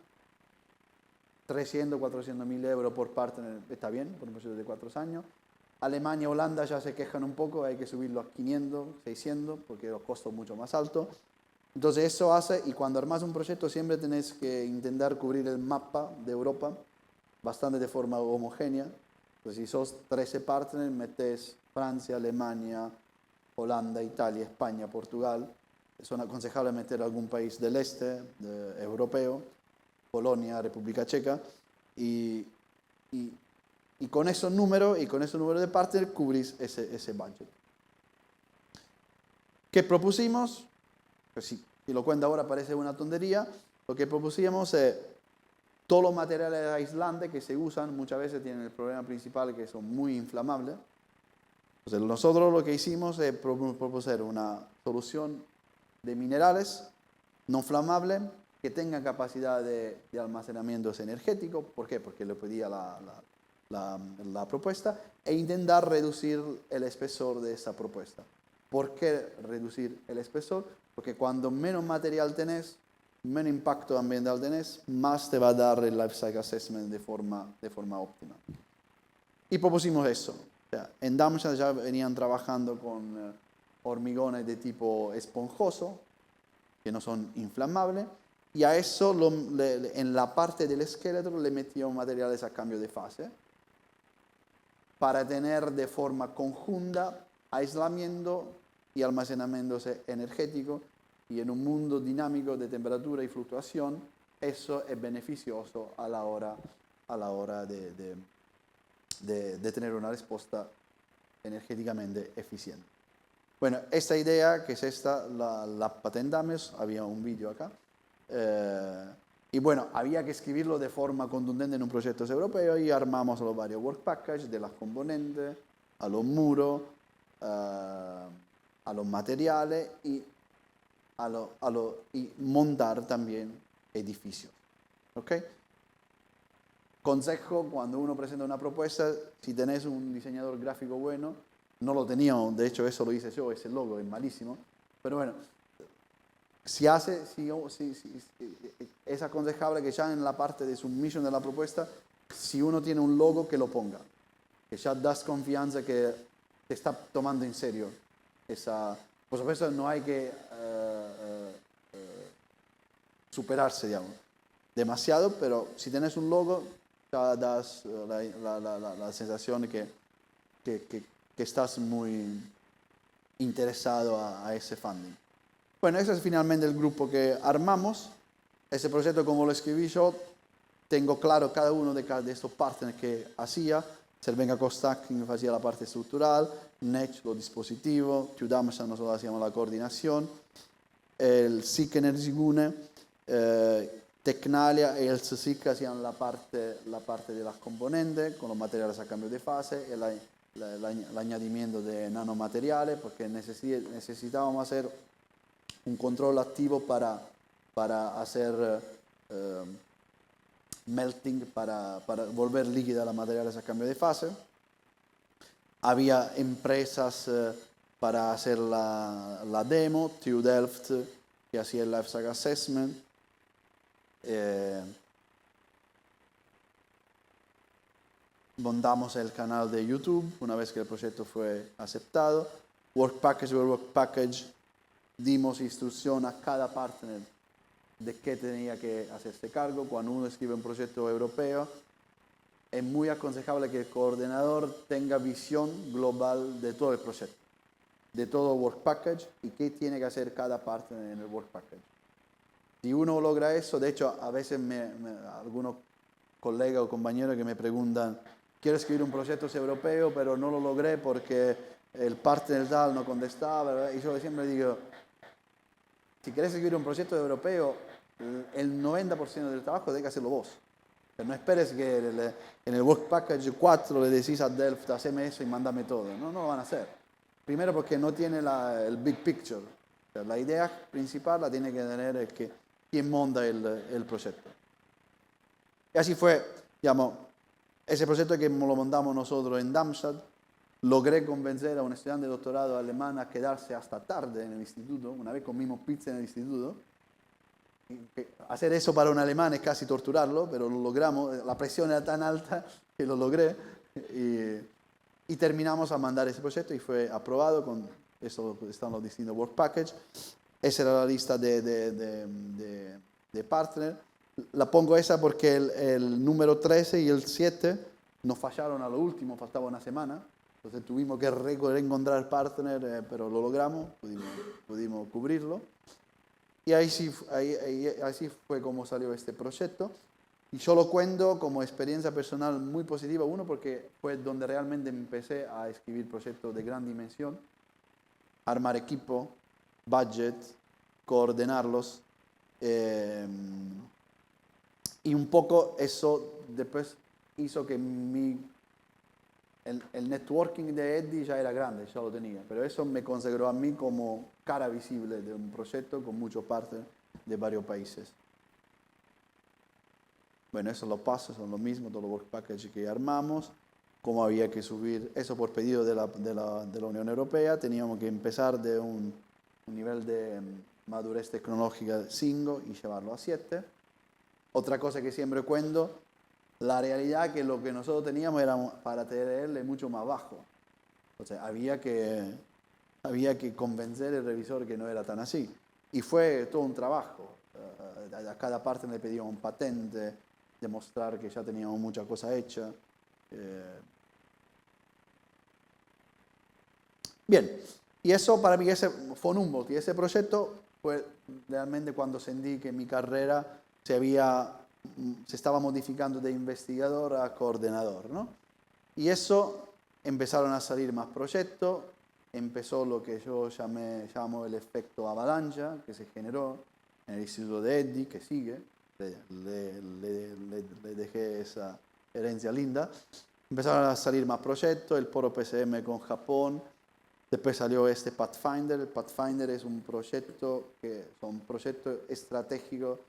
300, 400 mil euros por partner está bien, por un proyecto de 4 años. Alemania, Holanda ya se quejan un poco, hay que subirlo a 500, 600, porque los costos son mucho más altos. Entonces eso hace, y cuando armas un proyecto siempre tenés que intentar cubrir el mapa de Europa bastante de forma homogénea. Entonces si sos 13 partners, metes Francia, Alemania, Holanda, Italia, España, Portugal. Son aconsejables meter algún país del este, europeo, Polonia, República Checa, y con esos números de partners cubrís ese budget. ¿Qué propusimos? Pues si lo cuento ahora parece una tontería. Lo que propusimos es todos los materiales aislantes que se usan muchas veces tienen el problema principal que son muy inflamables. Entonces, nosotros lo que hicimos es proponer una solución de minerales no flamables que tengan capacidad de almacenamiento energético. ¿Por qué? Porque lo pedía la propuesta, e intentar reducir el espesor de esa propuesta. ¿Por qué reducir el espesor? Porque cuando menos material tenés, menos impacto ambiental tenés, más te va a dar el Life Cycle Assessment de forma óptima. Y propusimos eso. O sea, en Darmstadt ya venían trabajando con hormigones de tipo esponjoso, que no son inflamables, y a eso en la parte del esqueleto le metíamos materiales a cambio de fase para tener de forma conjunta aislamiento y almacenamiento energético, y en un mundo dinámico de temperatura y fluctuación, eso es beneficioso a la hora de tener una respuesta energéticamente eficiente. Bueno, esta idea, que es esta, la patentamos, había un vídeo acá, y bueno, había que escribirlo de forma contundente en un proyecto europeo, y armamos los varios work packages de las componentes, a los muros, a los materiales y montar también edificios. ¿Ok? Consejo: cuando uno presenta una propuesta, si tenés un diseñador gráfico bueno, no lo teníamos, de hecho eso lo hice yo, ese logo es malísimo, pero bueno, es aconsejable que ya en la parte de submission de la propuesta, si uno tiene un logo, que lo ponga, que ya das confianza que te está tomando en serio esa. Por supuesto, no hay que superarse, digamos, demasiado, pero si tienes un logo, ya das la sensación de que estás muy interesado a ese funding. Bueno, ese es finalmente el grupo que armamos. Ese proyecto, como lo escribí yo, tengo claro cada uno de estos partners que hacía. Cervenka Stacking hacía la parte estructural, Nech los dispositivos, TU Darmstadt nosotros hacíamos la coordinación, el SIC Energy Gune, Tecnalia y el SIC hacían la parte de las componentes con los materiales a cambio de fase, el añadimiento de nanomateriales, porque necesitábamos hacer un control activo para hacer melting, para volver líquida los materiales a cambio de fase. Había empresas para hacer la demo, TU Delft, que hacía el Life Cycle Assessment. Montamos el canal de YouTube una vez que el proyecto fue aceptado. Work Package, dimos instrucción a cada partner de qué tenía que hacerse cargo. Cuando uno escribe un proyecto europeo, es muy aconsejable que el coordinador tenga visión global de todo el proyecto, de todo el Work Package y qué tiene que hacer cada partner en el Work Package. Si uno logra eso, de hecho, a veces algunos colegas o compañeros que me preguntan: quiero escribir un proyecto europeo, pero no lo logré porque el partner tal no contestaba, y yo siempre digo: si querés escribir un proyecto europeo, el 90% del trabajo tenés que hacerlo vos. No esperes que en el Work Package 4 le decís a Delft: haceme eso y mándame todo. No lo van a hacer. Primero porque no tiene el big picture. O sea, la idea principal la tiene que tener quien monta el proyecto. Y así fue, digamos, ese proyecto que lo montamos nosotros en Darmstadt. Logré convencer a un estudiante de doctorado alemán a quedarse hasta tarde en el instituto. Una vez comimos pizza en el instituto. Hacer eso para un alemán es casi torturarlo, pero lo logramos. La presión era tan alta que lo logré. Y terminamos a mandar ese proyecto y fue aprobado. Con eso están los distintos work packages. Esa era la lista de partners. La pongo esa porque el número 13 y el 7 nos fallaron a lo último, faltaba una semana. Entonces tuvimos que reencontrar partner, pero lo logramos, pudimos cubrirlo. Y así fue como salió este proyecto. Y yo lo cuento como experiencia personal muy positiva. Uno, porque fue donde realmente empecé a escribir proyectos de gran dimensión, armar equipo, budget, coordinarlos. Y un poco eso después hizo que mi el networking de Eddie ya era grande, ya lo tenía, pero eso me consagró a mí como cara visible de un proyecto con muchos partners de varios países. Bueno, esos los pasos son lo mismo, todos los work packages que armamos, cómo había que subir, eso por pedido de la Unión Europea, teníamos que empezar de un nivel de madurez tecnológica 5 y llevarlo a 7. Otra cosa que siempre cuento, la realidad que lo que nosotros teníamos era para TRL mucho más bajo. O sea, había que convencer al revisor que no era tan así. Y fue todo un trabajo. A cada parte le pedíamos un patente, demostrar que ya teníamos mucha cosa hecha. Bien, y eso para mí ese fue un Humboldt. Y ese proyecto fue realmente cuando sentí que mi carrera se estaba modificando de investigador a coordinador, ¿no? Y eso empezaron a salir más proyectos, empezó lo que yo llamo el efecto avalancha, que se generó en el Instituto de Eddie, que sigue, le dejé esa herencia linda. Empezaron a salir más proyectos, el Poro PCM con Japón, después salió este Pathfinder. El Pathfinder es un proyecto estratégico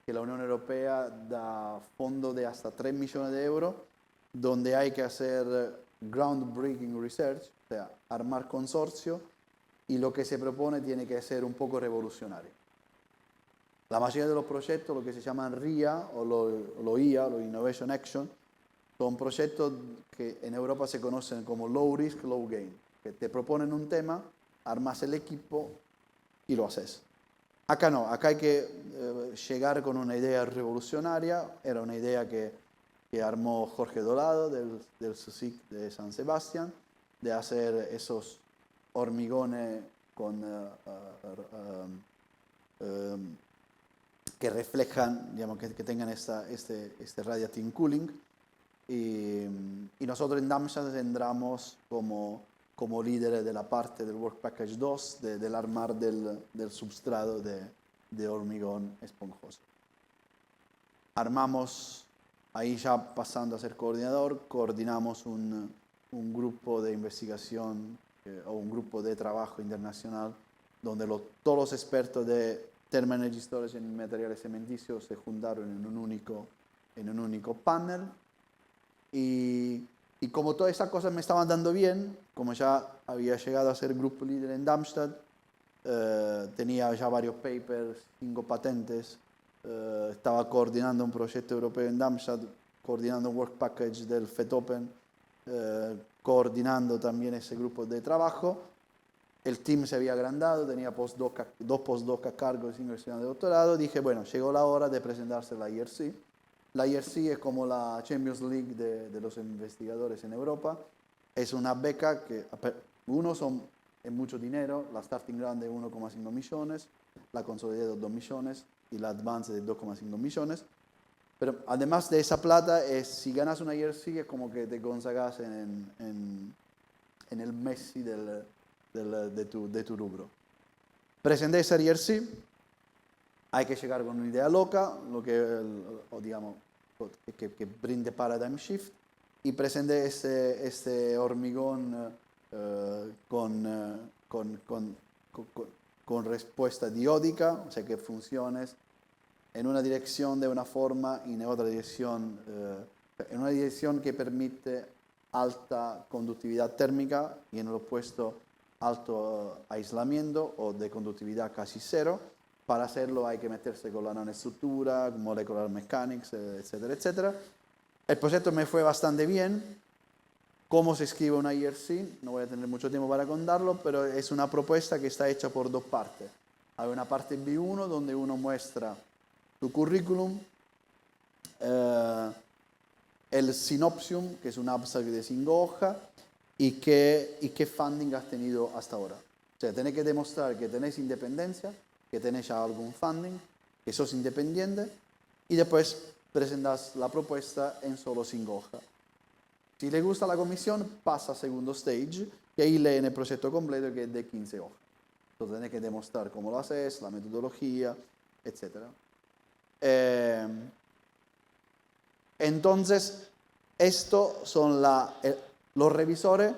que la Unión Europea da fondo de hasta 3 millones de euros, donde hay que hacer groundbreaking research, o sea, armar consorcio, y lo que se propone tiene que ser un poco revolucionario. La mayoría de los proyectos, lo que se llaman RIA o lo IA, lo Innovation Action, son proyectos que en Europa se conocen como low risk, low gain, que te proponen un tema, armas el equipo y lo haces. Acá no, acá hay que llegar con una idea revolucionaria. Era una idea que armó Jorge Dolado del SUSIC de San Sebastián, de hacer esos hormigones que reflejan, digamos, que tengan este radiating cooling. Y nosotros en Darmstadt entramos como líderes de la parte del Work Package 2, del armar del substrado de hormigón esponjoso. Armamos, ahí ya pasando a ser coordinador, coordinamos un grupo de investigación o un grupo de trabajo internacional donde todos los expertos de Thermal Energy Storage en materiales cementicios se juntaron en un único panel. Y como todas esas cosas me estaban dando bien, como ya había llegado a ser grupo líder en Darmstadt, tenía ya varios papers, 5 patentes, estaba coordinando un proyecto europeo en Darmstadt, coordinando un work package del FETOPEN, coordinando también ese grupo de trabajo. El team se había agrandado, tenía dos postdoc a cargo de investigación de doctorado. Dije, bueno, llegó la hora de presentarse a la IRC. La IRC es como la Champions League de los investigadores en Europa. Es una beca que, es mucho dinero, la starting grant de 1,5 millones, la consolidada de 2 millones y la advance de 2,5 millones. Pero además de esa plata, si ganas una IRC es como que te consagras en el Messi de tu rubro. Presenté esa IRC, hay que llegar con una idea loca, digamos, que brinde paradigm shift, y presenté este hormigón con respuesta diódica, o sea que funcione en una dirección de una forma y en otra dirección, en una dirección que permite alta conductividad térmica y en el opuesto alto aislamiento o de conductividad casi cero. Para hacerlo hay que meterse con la nanoestructura, molecular mechanics, etcétera, etcétera. El proyecto me fue bastante bien. ¿Cómo se escribe una IRC? No voy a tener mucho tiempo para contarlo, pero es una propuesta que está hecha por 2 partes. Hay una parte B1 donde uno muestra tu currículum, el synopsium, que es un abstract de 5 hojas, y qué funding has tenido hasta ahora. O sea, tenés que demostrar que tenés independencia, que tenés ya algún funding, que sos independiente, y después presentas la propuesta en solo 5 hojas. Si le gusta a la comisión, pasa a segundo stage, y ahí leen el proyecto completo, que es de 15 hojas. Entonces tenés que demostrar cómo lo haces, la metodología, etc. Entonces, esto son los revisores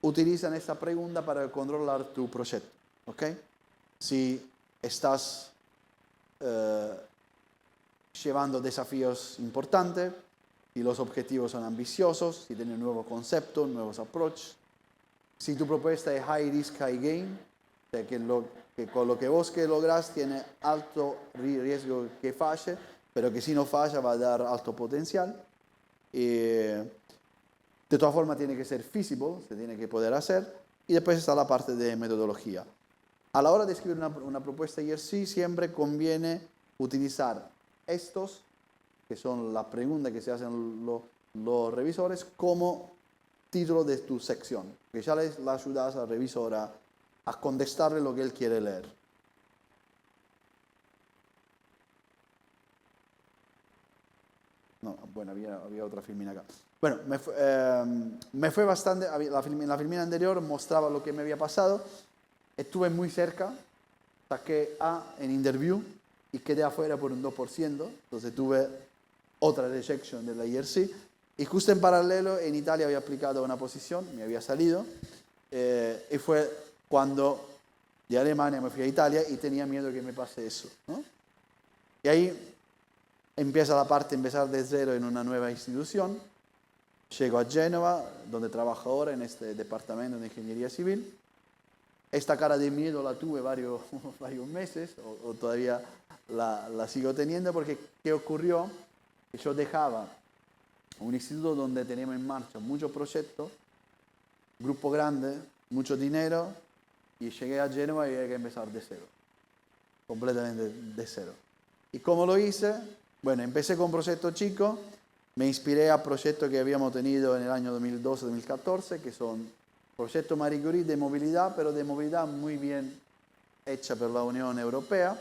utilizan esta pregunta para controlar tu proyecto. ¿Ok? Si estás llevando desafíos importantes, si los objetivos son ambiciosos, si tienes nuevos conceptos, nuevos approaches, si tu propuesta es high risk, high gain, o sea que con lo que vos que lográs tiene alto riesgo que falle, pero que si no falla va a dar alto potencial. De todas formas tiene que ser feasible, se tiene que poder hacer, y después está la parte de metodología. A la hora de escribir una propuesta ERC siempre conviene utilizar estos, que son las preguntas que se hacen los revisores, como título de tu sección, que ya le ayudas al revisor a contestarle lo que él quiere leer. No, bueno, había otra filmina acá. Bueno, me fue bastante, la filmina anterior mostraba lo que me había pasado, estuve muy cerca, saqué A en interview y quedé afuera por un 2%, entonces tuve otra rejection de la ERC, y justo en paralelo en Italia había aplicado una posición, me había salido, y fue cuando de Alemania me fui a Italia y tenía miedo que me pase eso, ¿no? Y ahí empieza la parte, empezar de cero en una nueva institución. Llego a Génova, donde trabajo ahora en este departamento de ingeniería civil. Esta cara de miedo la tuve varios meses, o todavía la sigo teniendo, porque ¿qué ocurrió? Que yo dejaba un instituto donde teníamos en marcha muchos proyectos, grupo grande, mucho dinero, y llegué a Génova y había que empezar de cero, completamente de cero. ¿Y cómo lo hice? Bueno, empecé con un proyecto chico, me inspiré a proyectos que habíamos tenido en el año 2012-2014, que son proyectos Marie Curie de movilidad, pero de movilidad muy bien hecha por la Unión Europea.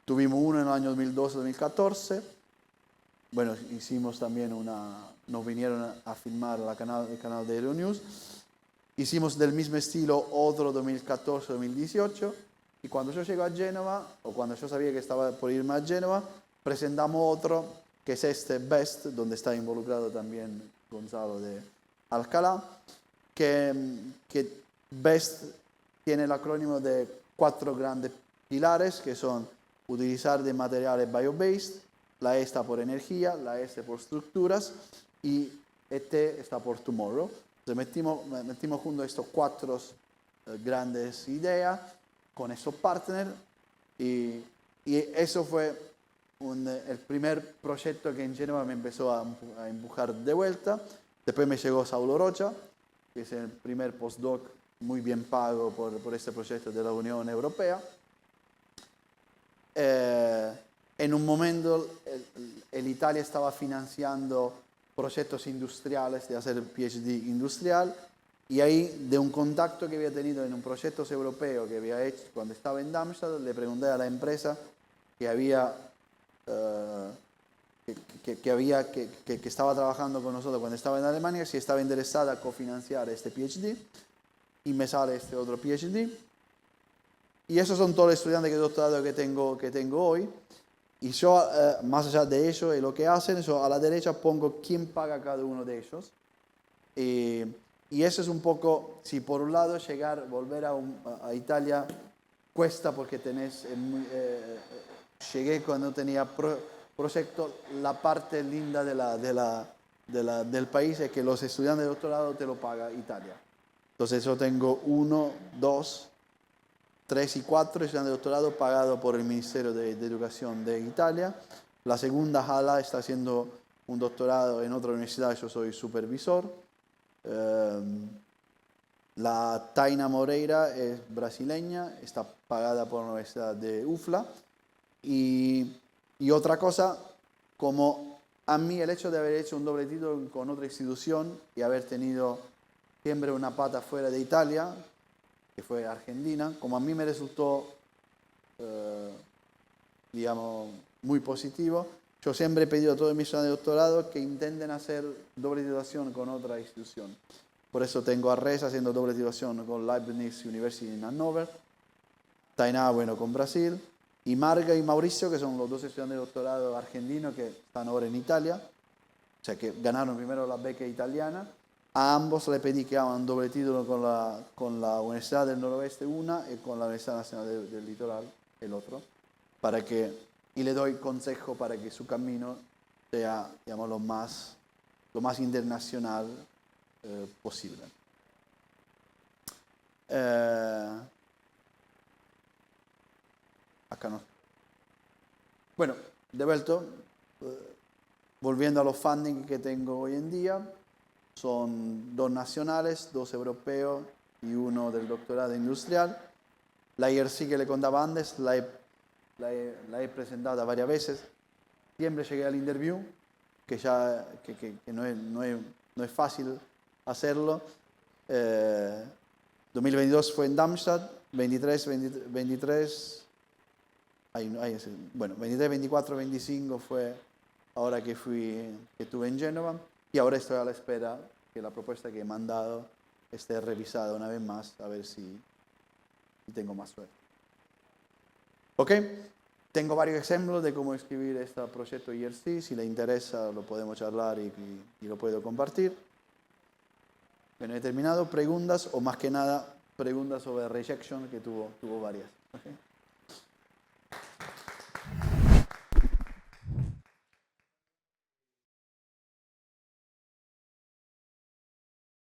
Tuvimos uno en el año 2012-2014. Bueno, hicimos también nos vinieron a filmar el canal de Euronews. Hicimos del mismo estilo otro 2014-2018. Y cuando yo llego a Génova, o cuando yo sabía que estaba por irme a Génova, presentamos otro, que es este BEST, donde está involucrado también Gonzalo de Alcalá, que BEST tiene el acrónimo de 4 grandes pilares, que son utilizar de materiales bio-based, la E está por energía, la S por estructuras, y el T está por tomorrow. Entonces metimos juntos estos 4 grandes ideas con esos partners, y eso fue el primer proyecto que en Génova me empezó a empujar de vuelta. Después me llegó Saulo Rocha, que es el primer postdoc muy bien pago por este proyecto de la Unión Europea. En un momento el Italia estaba financiando proyectos industriales de hacer PhD industrial, y ahí de un contacto que había tenido en un proyecto europeo que había hecho cuando estaba en Darmstadt, le pregunté a la empresa que estaba trabajando con nosotros cuando estaba en Alemania, si estaba interesada en cofinanciar este PhD, y me sale este otro PhD. Y esos son todos los estudiantes de doctorado que tengo hoy. Y yo, más allá de ello y lo que hacen, yo a la derecha pongo quién paga cada uno de ellos. Y eso es un poco, si por un lado volver a Italia cuesta porque llegué cuando tenía proyecto, la parte linda del país es que los estudiantes de doctorado te lo paga Italia. Entonces yo tengo 1, 2, 3 y 4 estudiantes de doctorado pagados por el Ministerio de Educación de Italia. La segunda Hala está haciendo un doctorado en otra universidad, yo soy supervisor. La Taina Moreira es brasileña, está pagada por la Universidad de UFLA. Y otra cosa, como a mí el hecho de haber hecho un doble título con otra institución y haber tenido siempre una pata fuera de Italia, que fue Argentina, como a mí me resultó, digamos, muy positivo, yo siempre he pedido a todos mis estudiantes de doctorado que intenten hacer doble titulación con otra institución. Por eso tengo a Reza haciendo doble titulación con Leibniz University en Hannover, Tainá, bueno, con Brasil, y Marga y Mauricio, que son los 2 estudiantes de doctorado argentinos que están ahora en Italia, o sea, que ganaron primero la beca italiana, A ambos le pedí que hagan un doble título con la Universidad del Noroeste una y con la Universidad Nacional del Litoral el otro, y le doy consejo para que su camino sea, digamos, lo más internacional posible. Acá no. Bueno, de vuelta, volviendo a los funding que tengo hoy en día, son 2 nacionales, 2 europeos y 1 del doctorado industrial. La IRC que le contaba antes, la he presentado varias veces. Siempre llegué al interview, que no es fácil hacerlo. 2022 fue en Darmstadt, 23, 24, 25 fue ahora que estuve en Génova, y ahora estoy a la espera que la propuesta que he mandado esté revisada una vez más, a ver si tengo más suerte. ¿Ok? Tengo varios ejemplos de cómo escribir este proyecto IRC. Si le interesa, lo podemos charlar y lo puedo compartir. Bueno, he terminado. Preguntas, o más que nada, preguntas sobre rejection, que tuvo varias. ¿Okay?